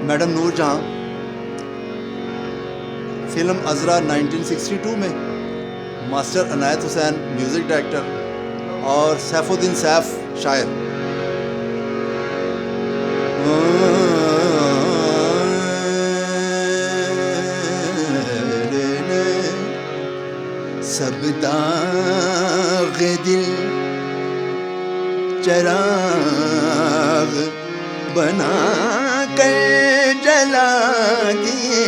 Madam نور جہاں film عذرا 1962 میں master عنایت حسین music director اور سیف الدین سیف شاعر. سب داغ دل چراغ بنا کر جلا دیے.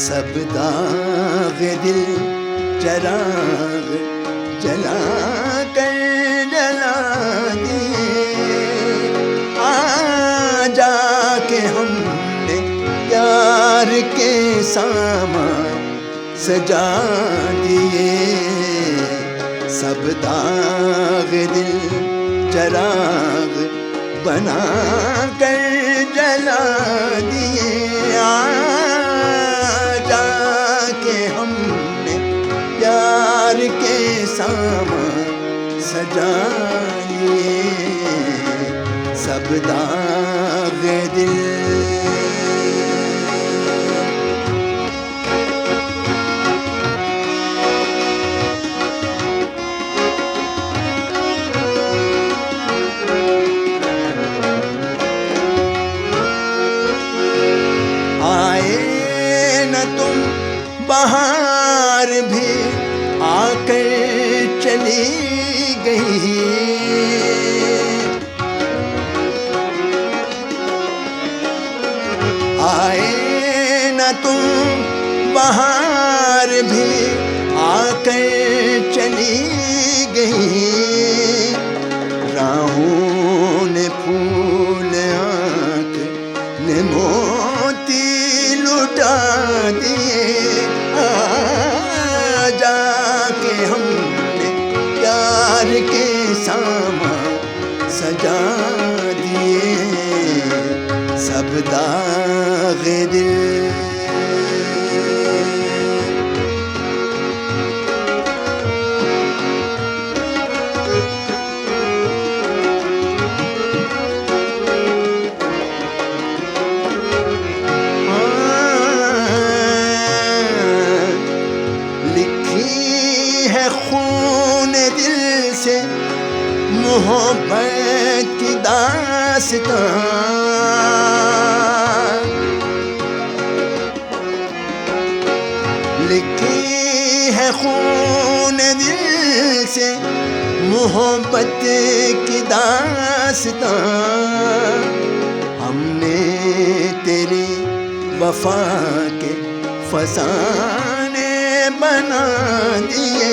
سب داغ دل چراغ جلا کر جلا دیے. جا کے ہم نے پیار کے سامان سجا دیے. سب داغ دل چراغ بنا کر جلا دیے. پیار کے سامان سجا لیے. سب داغ دل آئے نہ تم بہار بھی آ کر چلی گئی. آئے نہ تم بہار بھی آ کر چلی گئی. راہوں نے پھول آنکھ نے موتی لٹا دیے. جا کے ہم نے پیار کے سامان سجا دیے. سب داغ دل خون دل سے محبت کی داستان. لکھی ہے خون دل سے محبت کی داستان. ہم نے تیری وفا کے فسانے بنا دیے.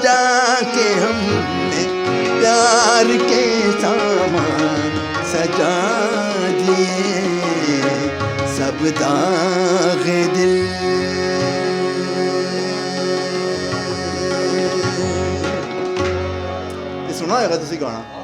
جا کے ہم نے پیار کے سامان سجا دیے. سب داغ دل سنا ہے گا تسی گانا.